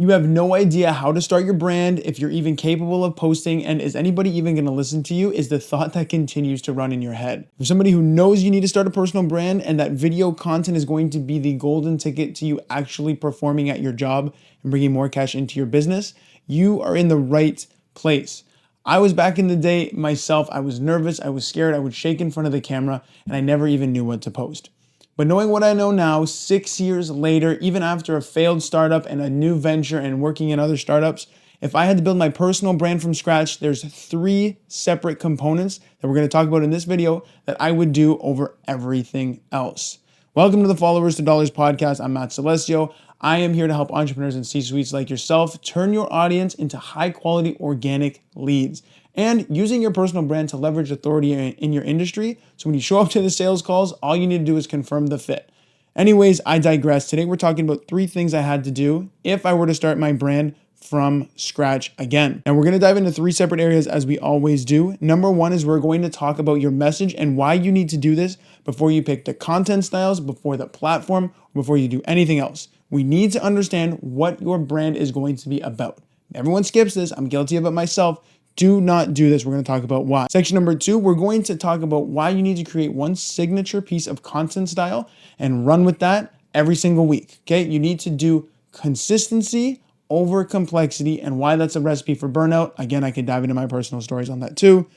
You have no idea how to start your brand, if you're even capable of posting, and is anybody even going to listen to you, is the thought that continues to run in your head. For somebody who knows you need to start a personal brand and that video content is going to be the golden ticket to you actually performing at your job and bringing more cash into your business, you are in the right place. I was back in the day myself, I was nervous, I was scared, I would shake in front of the camera, and I never even knew what to post. But knowing what I know now, 6 years later, even after a failed startup and a new venture and working in other startups, if I had to build my personal brand from scratch, there's 3 separate components that we're going to talk about in this video that I would do over everything else. Welcome to the Followers to Dollars podcast. I'm Matt Salesio. I am here to help entrepreneurs and C-suites like yourself turn your audience into high-quality organic leads, and using your personal brand to leverage authority in your industry. So when you show up to the sales calls, all you need to do is confirm the fit. Anyways, I digress. Today we're talking about 3 things I had to do if I were to start my brand from scratch again. And we're going to dive into 3 separate areas as we always do. Number 1 is we're going to talk about your message and why you need to do this before you pick the content styles, before the platform, before you do anything else. We need to understand what your brand is going to be about. Everyone skips this. I'm guilty of it myself. Do not do this. We're going to talk about why. Section number 2, we're going to talk about why you need to create one signature piece of content style and run with that every single week. Okay, you need to do consistency over complexity and why that's a recipe for burnout. Again, I could dive into my personal stories on that too.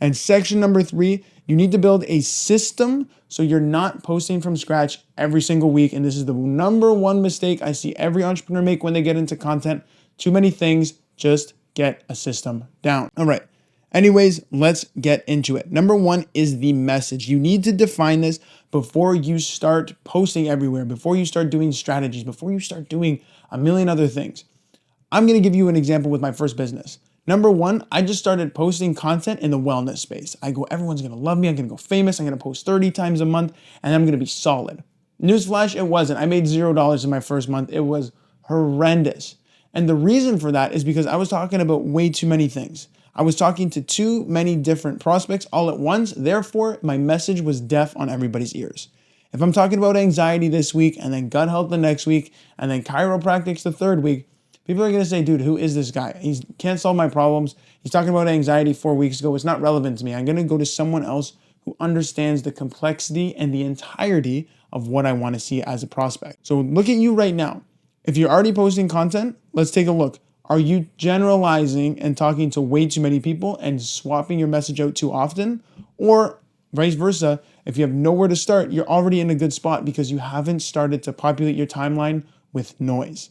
And section number 3, you need to build a system so you're not posting from scratch every single week. And this is the number 1 mistake I see every entrepreneur make when they get into content. Too many things. Just get a system down. All right. Anyways, let's get into it. Number 1 is the message. You need to define this before you start posting everywhere, before you start doing strategies, before you start doing a million other things. I'm going to give you an example with my first business. Number 1, I just started posting content in the wellness space. I go, everyone's going to love me. I'm going to go famous. I'm going to post 30 times a month and I'm going to be solid. Newsflash, it wasn't. I made $0 in my first month. It was horrendous. And the reason for that is because I was talking about way too many things. I was talking to too many different prospects all at once. Therefore, my message was deaf on everybody's ears. If I'm talking about anxiety this week and then gut health the next week and then chiropractics the third week, people are going to say, dude, who is this guy? He can't solve my problems. He's talking about anxiety 4 weeks ago. It's not relevant to me. I'm going to go to someone else who understands the complexity and the entirety of what I want to see as a prospect. So look at you right now. If you're already posting content, let's take a look. Are you generalizing and talking to way too many people and swapping your message out too often? Or vice versa, if you have nowhere to start, you're already in a good spot because you haven't started to populate your timeline with noise.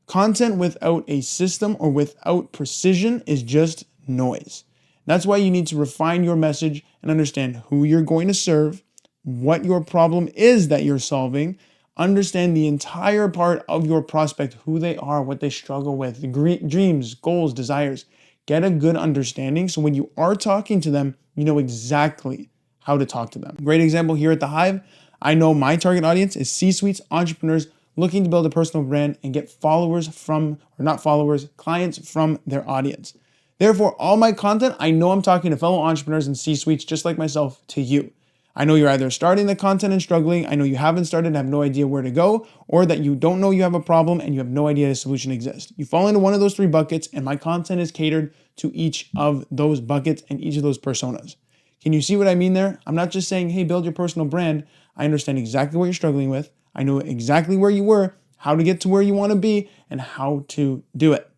Content without a system or without precision is just noise. That's why you need to refine your message and understand who you're going to serve, what your problem is that you're solving, understand the entire part of your prospect, who they are, what they struggle with, dreams, goals, desires. Get a good understanding so when you are talking to them, you know exactly how to talk to them. Great example here at The Hive. I know my target audience is C-suites, entrepreneurs looking to build a personal brand and get followers from, or not followers, clients from their audience. Therefore, all my content, I know I'm talking to fellow entrepreneurs and C-suites just like myself to you. I know you're either starting the content and struggling, I know you haven't started and have no idea where to go, or that you don't know you have a problem and you have no idea a solution exists. You fall into one of those 3 buckets and my content is catered to each of those buckets and each of those personas. Can you see what I mean there? I'm not just saying, hey, build your personal brand. I understand exactly what you're struggling with. I know exactly where you were, how to get to where you want to be, and how to do it.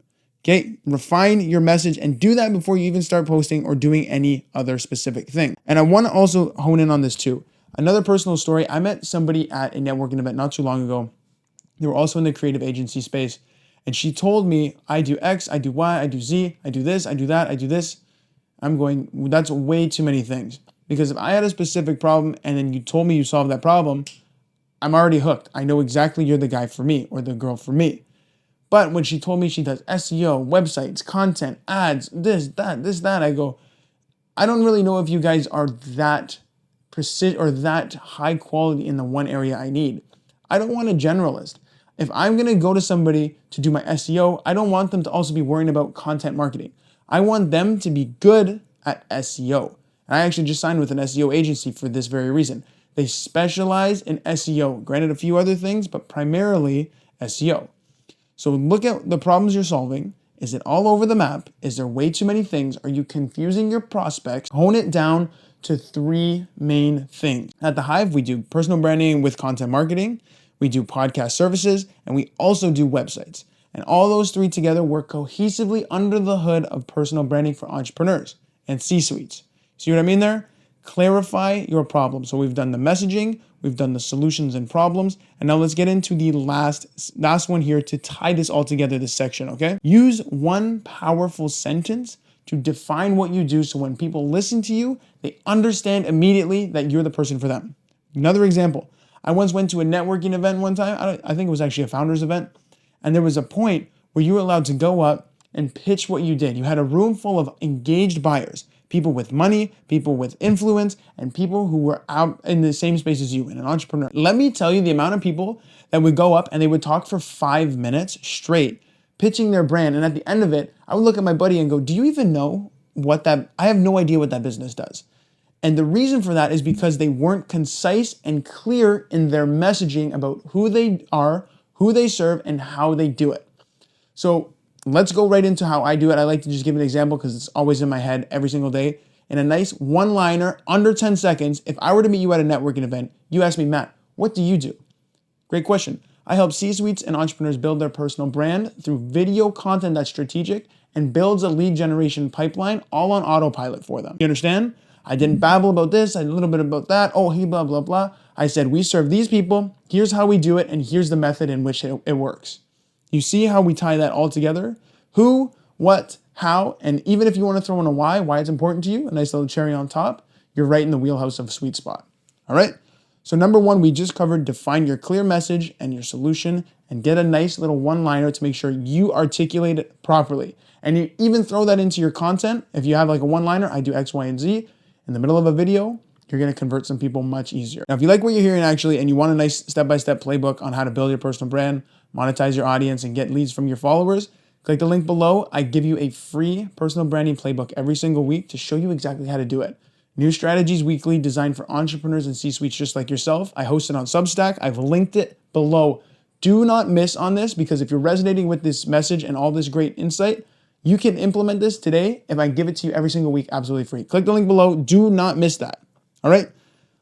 Okay, refine your message and do that before you even start posting or doing any other specific thing. And I want to also hone in on this too. Another personal story, I met somebody at a networking event not too long ago. They were also in the creative agency space. And she told me, I do X, I do Y, I do Z, I do this, I do that, I do this. I'm going, that's way too many things. Because if I had a specific problem and then you told me you solved that problem, I'm already hooked. I know exactly you're the guy for me or the girl for me. But when she told me she does SEO, websites, content, ads, this, that, I go, I don't really know if you guys are that precision or that high quality in the one area I need. I don't want a generalist. If I'm going to go to somebody to do my SEO, I don't want them to also be worrying about content marketing. I want them to be good at SEO. And I actually just signed with an SEO agency for this very reason. They specialize in SEO. Granted, a few other things, but primarily SEO. So look at the problems you're solving. Is it all over the map? Is there way too many things? Are you confusing your prospects? Hone it down to 3 main things. At the Hive, we do personal branding with content marketing, we do podcast services, and we also do websites. And all those 3 together work cohesively under the hood of personal branding for entrepreneurs and C-suites. See what I mean there? Clarify your problem. So we've done the messaging, we've done the solutions and problems, and now let's get into the last one here to tie this all together, this section, okay? Use one powerful sentence to define what you do so when people listen to you, they understand immediately that you're the person for them. Another example, I once went to a networking event one time, I think it was actually a founders event, and there was a point where you were allowed to go up and pitch what you did. You had a room full of engaged buyers, people with money, people with influence, and people who were out in the same space as you, and an entrepreneur. Let me tell you the amount of people that would go up and they would talk for 5 minutes straight, pitching their brand. And at the end of it, I would look at my buddy and go, do you even know I have no idea what that business does. And the reason for that is because they weren't concise and clear in their messaging about who they are, who they serve, and how they do it. So let's go right into how I do it. I like to just give an example because it's always in my head every single day. In a nice one-liner, under 10 seconds, if I were to meet you at a networking event, you ask me, Matt, what do you do? Great question. I help C-suites and entrepreneurs build their personal brand through video content that's strategic and builds a lead generation pipeline all on autopilot for them. You understand? I didn't babble about this, I did a little bit about that. Oh, he blah, blah, blah. I said, we serve these people. Here's how we do it. And here's the method in which it works. You see how we tie that all together? Who, what, how, and even if you want to throw in a why it's important to you, a nice little cherry on top, you're right in the wheelhouse of sweet spot. All right? So number 1, we just covered define your clear message and your solution and get a nice little one-liner to make sure you articulate it properly. And you even throw that into your content. If you have like a one-liner, I do X, Y, and Z in the middle of a video, you're going to convert some people much easier. Now, if you like what you're hearing actually, and you want a nice step-by-step playbook on how to build your personal brand, monetize your audience, and get leads from your followers, click the link below. I give you a free personal branding playbook every single week to show you exactly how to do it. New strategies weekly designed for entrepreneurs and C-suites just like yourself. I host it on Substack. I've linked it below. Do not miss on this because if you're resonating with this message and all this great insight, you can implement this today if I give it to you every single week absolutely free. Click the link below. Do not miss that. All right?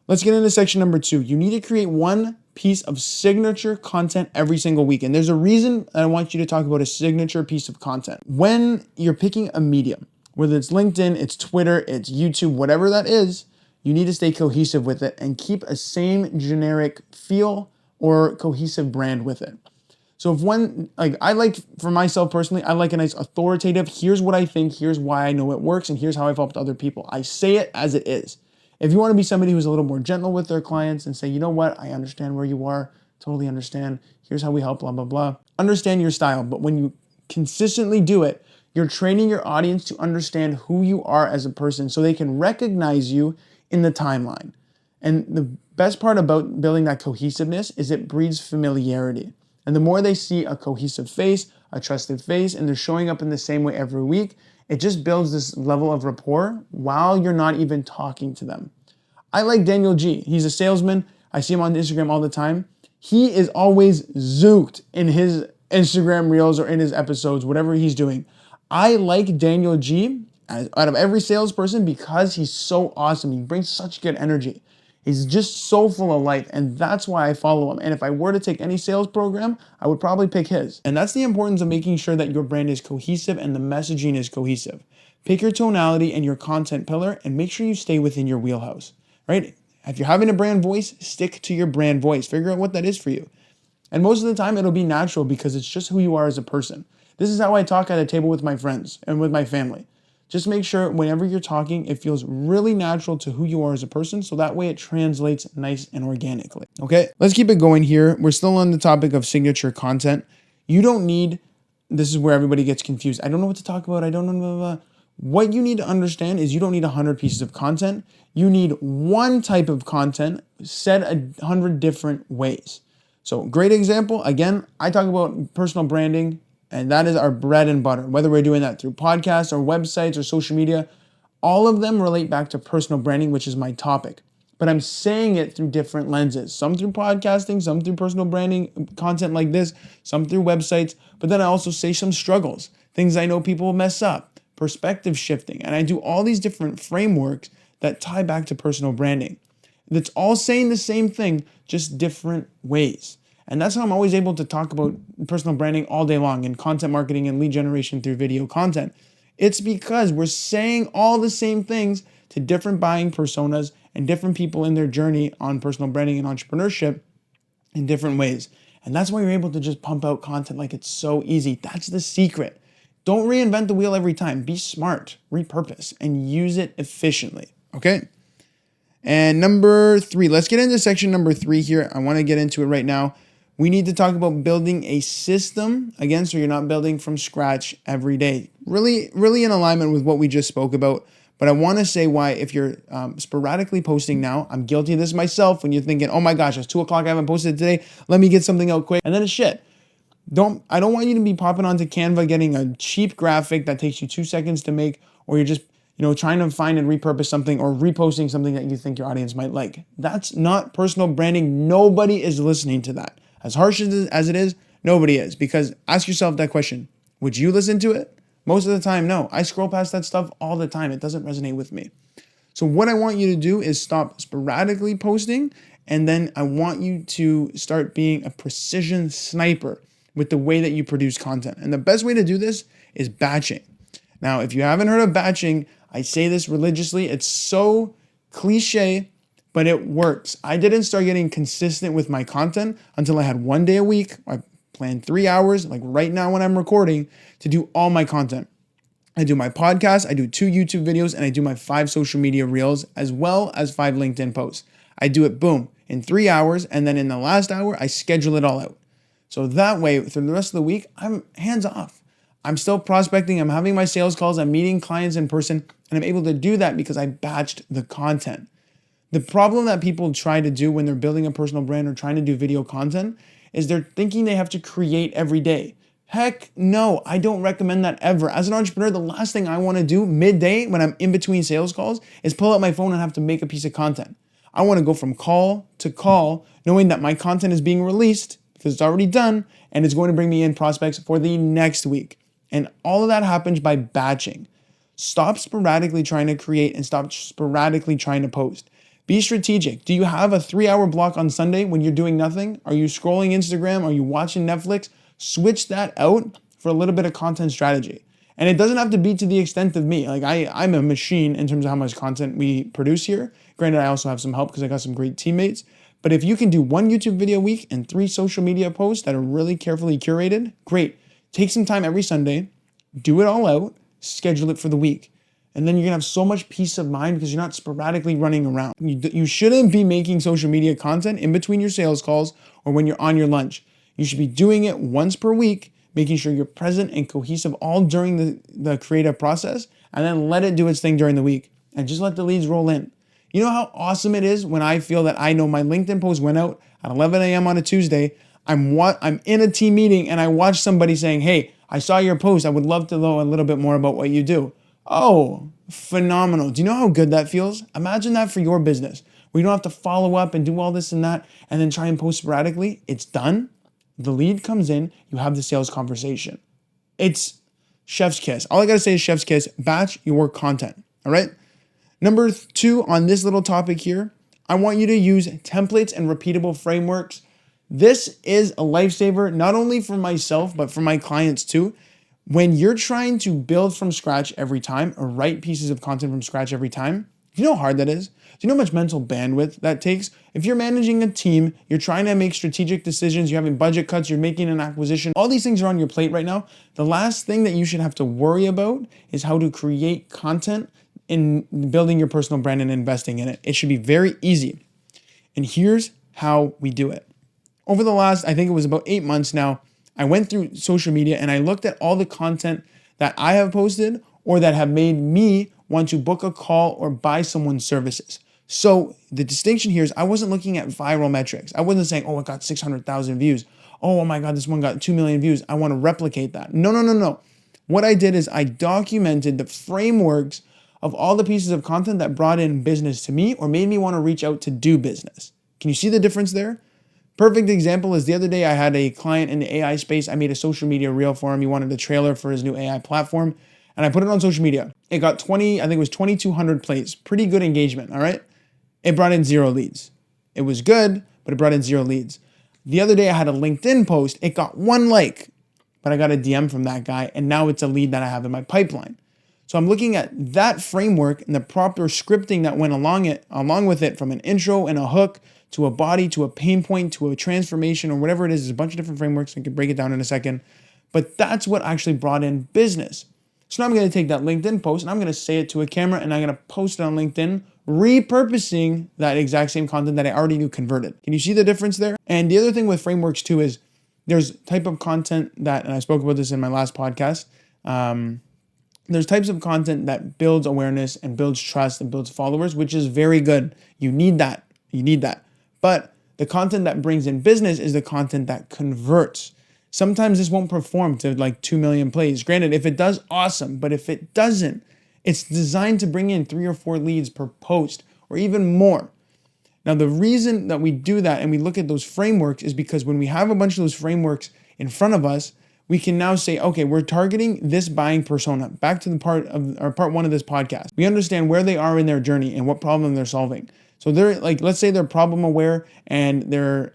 Let's get into section number 2. You need to create one piece of signature content every single week. And there's a reason I want you to talk about a signature piece of content. When you're picking a medium, whether it's LinkedIn, it's Twitter, it's YouTube, whatever that is, you need to stay cohesive with it and keep a same generic feel or cohesive brand with it. So if one, like I like for myself personally, I like a nice authoritative, here's what I think, here's why I know it works, and here's how I've helped other people. I say it as it is. If you want to be somebody who's a little more gentle with their clients and say, you know what, I understand where you are, totally understand, here's how we help, blah, blah, blah. Understand your style, but when you consistently do it, you're training your audience to understand who you are as a person so they can recognize you in the timeline. And the best part about building that cohesiveness is it breeds familiarity. And the more they see a cohesive face, a trusted face, and they're showing up in the same way every week, it just builds this level of rapport while you're not even talking to them. I like Daniel G. He's a salesman. I see him on Instagram all the time. He is always zooked in his Instagram reels or in his episodes, whatever he's doing. I like Daniel G. out of every salesperson because he's so awesome. He brings such good energy. He's just so full of life, and that's why I follow him. And if I were to take any sales program, I would probably pick his. And that's the importance of making sure that your brand is cohesive and the messaging is cohesive. Pick your tonality and your content pillar and make sure you stay within your wheelhouse, right? If you're having a brand voice, stick to your brand voice. Figure out what that is for you. And most of the time, it'll be natural because it's just who you are as a person. This is how I talk at a table with my friends and with my family. Just make sure whenever you're talking, it feels really natural to who you are as a person, so that way it translates nice and organically. Okay, let's keep it going here. We're still on the topic of signature content. You don't need, this is where everybody gets confused. I don't know what to talk about. I don't know, blah, blah, blah. What you need to understand is you don't need 100 pieces of content. You need one type of content said 100 different ways. So great example, again, I talk about personal branding, and that is our bread and butter. Whether we're doing that through podcasts or websites or social media, all of them relate back to personal branding, which is my topic. but I'm saying it through different lenses. Some through podcasting, some through personal branding content like this, some through websites. But then I also say some struggles, things I know people mess up, perspective shifting. And I do all these different frameworks that tie back to personal branding. That's all saying the same thing, just different ways. And that's how I'm always able to talk about personal branding all day long and content marketing and lead generation through video content. It's because we're saying all the same things to different buying personas and different people in their journey on personal branding and entrepreneurship in different ways. And that's why you're able to just pump out content like it's so easy. That's the secret. Don't reinvent the wheel every time. Be smart, repurpose, and use it efficiently. Okay? And number 3, let's get into section number 3 here. I want to get into it right now. We need to talk about building a system, again, so you're not building from scratch every day. Really in alignment with what we just spoke about. But I want to say why, if you're sporadically posting now, I'm guilty of this myself, when you're thinking, oh my gosh, it's 2 o'clock, I haven't posted today, let me get something out quick, and then it's shit. I don't want you to be popping onto Canva, getting a cheap graphic that takes you 2 seconds to make, or you're just trying to find and repurpose something or reposting something that you think your audience might like. That's not personal branding. Nobody is listening to that. As harsh as it is, nobody is. Because ask yourself that question. Would you listen to it? Most of the time, no. I scroll past that stuff all the time. It doesn't resonate with me. So what I want you to do is stop sporadically posting, and then I want you to start being a precision sniper with the way that you produce content. And the best way to do this is batching. Now, if you haven't heard of batching, I say this religiously. It's so cliche, but it works. I didn't start getting consistent with my content until I had 1 day a week. I planned 3 hours, like right now when I'm recording, to do all my content. I do my podcast, I do 2 YouTube videos, and I do my 5 social media reels, as well as 5 LinkedIn posts. I do it, boom, in 3 hours, and then in the last hour, I schedule it all out. So that way, through the rest of the week, I'm hands off. I'm still prospecting, I'm having my sales calls, I'm meeting clients in person, and I'm able to do that because I batched the content. The problem that people try to do when they're building a personal brand or trying to do video content is they're thinking they have to create every day. Heck no, I don't recommend that ever. As an entrepreneur, the last thing I want to do midday when I'm in between sales calls is pull out my phone and have to make a piece of content. I want to go from call to call, knowing that my content is being released because it's already done and it's going to bring me in prospects for the next week. And all of that happens by batching. Stop sporadically trying to create and stop sporadically trying to post. Be strategic. Do you have a 3-hour block on Sunday when you're doing nothing? Are you scrolling Instagram? Are you watching Netflix? Switch that out for a little bit of content strategy. And it doesn't have to be to the extent of me. Like I'm a machine in terms of how much content we produce here. Granted, I also have some help because I got some great teammates. But if you can do 1 YouTube video a week and 3 social media posts that are really carefully curated, great. Take some time every Sunday, do it all out, schedule it for the week. And then you're gonna have so much peace of mind because you're not sporadically running around. You shouldn't be making social media content in between your sales calls or when you're on your lunch. You should be doing it once per week, making sure you're present and cohesive all during the creative process, and then let it do its thing during the week and just let the leads roll in. You know how awesome it is when I feel that I know my LinkedIn post went out at 11 a.m. on a Tuesday. I'm in a team meeting and I watch somebody saying, hey, I saw your post. I would love to know a little bit more about what you do. Oh, phenomenal. Do you know how good that feels? Imagine that for your business, where you don't have to follow up and do all this and that and then try and post sporadically. It's done. The lead comes in. You have the sales conversation. It's chef's kiss. All I got to say is chef's kiss. Batch your content. All right. Number 2 on this little topic here, I want you to use templates and repeatable frameworks. This is a lifesaver, not only for myself, but for my clients too. When you're trying to build from scratch every time or write pieces of content from scratch every time, do you know how hard that is? Do you know how much mental bandwidth that takes? If you're managing a team, you're trying to make strategic decisions, you're having budget cuts, you're making an acquisition, all these things are on your plate right now. The last thing that you should have to worry about is how to create content in building your personal brand and investing in it. It should be very easy. And here's how we do it. Over the last, I think it was about 8 months now, I went through social media and I looked at all the content that I have posted or that have made me want to book a call or buy someone's services. So the distinction here is I wasn't looking at viral metrics. I wasn't saying, oh, it got 600,000 views. Oh my God, this one got 2 million views. I want to replicate that. No. What I did is I documented the frameworks of all the pieces of content that brought in business to me or made me want to reach out to do business. Can you see the difference there? Perfect example is the other day I had a client in the AI space. I made a social media reel for him. He wanted a trailer for his new AI platform, and I put it on social media. It got 2,200 plays. Pretty good engagement, all right? It brought in 0 leads. It was good, but it brought in 0 leads. The other day I had a LinkedIn post. It got 1 like, but I got a DM from that guy, and now it's a lead that I have in my pipeline. So I'm looking at that framework and the proper scripting that went along with it, from an intro and a hook to a body, to a pain point, to a transformation, or whatever it is. There's a bunch of different frameworks. I can break it down in a second. But that's what actually brought in business. So now I'm going to take that LinkedIn post and I'm going to say it to a camera and I'm going to post it on LinkedIn, repurposing that exact same content that I already knew converted. Can you see the difference there? And the other thing with frameworks too is there's type of content that, and I spoke about this in my last podcast, there's types of content that builds awareness and builds trust and builds followers, which is very good. You need that. You need that. But the content that brings in business is the content that converts. Sometimes this won't perform to like 2 million plays. Granted, if it does, awesome. But if it doesn't, it's designed to bring in 3 or 4 leads per post or even more. Now, the reason that we do that and we look at those frameworks is because when we have a bunch of those frameworks in front of us, we can now say, okay, we're targeting this buying persona. Back to the part 1 of this podcast. We understand where they are in their journey and what problem they're solving. So they're like, let's say they're problem aware and they're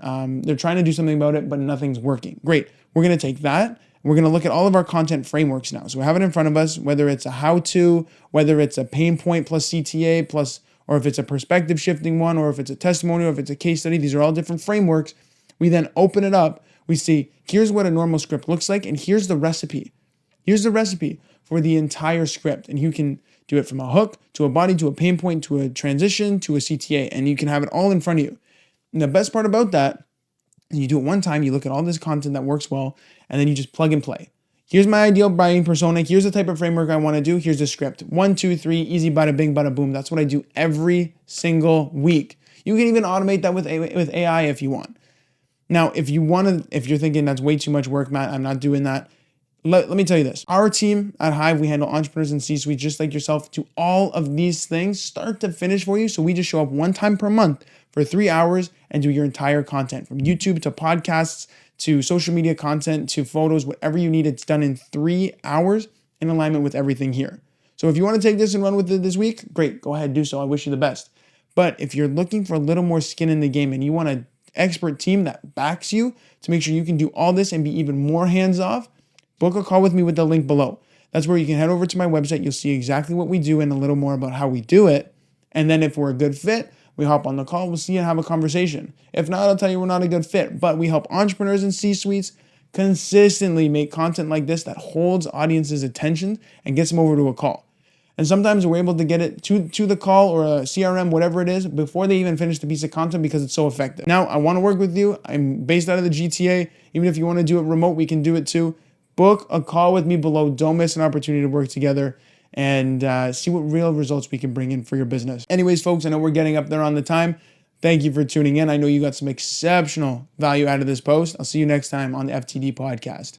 trying to do something about it, but nothing's working. Great. We're going to take that. And we're going to look at all of our content frameworks now. So we have it in front of us, whether it's a how-to, whether it's a pain point plus CTA plus, or if it's a perspective shifting one, or if it's a testimonial, or if it's a case study. These are all different frameworks. We then open it up. We see, here's what a normal script looks like, and here's the recipe. Here's the recipe for the entire script. And you can do it from a hook to a body to a pain point to a transition to a CTA, and you can have it all in front of you. And the best part about that is you do it one time, you look at all this content that works well, and then you just plug and play. Here's my ideal buying persona. Here's the type of framework I want to do. Here's the script. 1, 2, 3, easy, bada bing, bada boom. That's what I do every single week. You can even automate that with AI if you want. Now, if you're thinking that's way too much work, Matt, I'm not doing that. Let me tell you this. Our team at Hive, we handle entrepreneurs and C-suite just like yourself, do all of these things start to finish for you. So we just show up 1 time per month for 3 hours and do your entire content, from YouTube to podcasts to social media content to photos, whatever you need. It's done in 3 hours in alignment with everything here. So if you want to take this and run with it this week, great, go ahead, do so. I wish you the best. But if you're looking for a little more skin in the game and you want an expert team that backs you to make sure you can do all this and be even more hands-off, book a call with me with the link below. That's where you can head over to my website. You'll see exactly what we do and a little more about how we do it. And then if we're a good fit, we hop on the call, we'll see and have a conversation. If not, I'll tell you we're not a good fit. But we help entrepreneurs and C-suites consistently make content like this that holds audiences' attention and gets them over to a call. And sometimes we're able to get it to the call or a CRM, whatever it is, before they even finish the piece of content because it's so effective. Now, I want to work with you. I'm based out of the GTA. Even if you want to do it remote, we can do it too. Book a call with me below. Don't miss an opportunity to work together and see what real results we can bring in for your business. Anyways, folks, I know we're getting up there on the time. Thank you for tuning in. I know you got some exceptional value out of this post. I'll see you next time on the FTD podcast.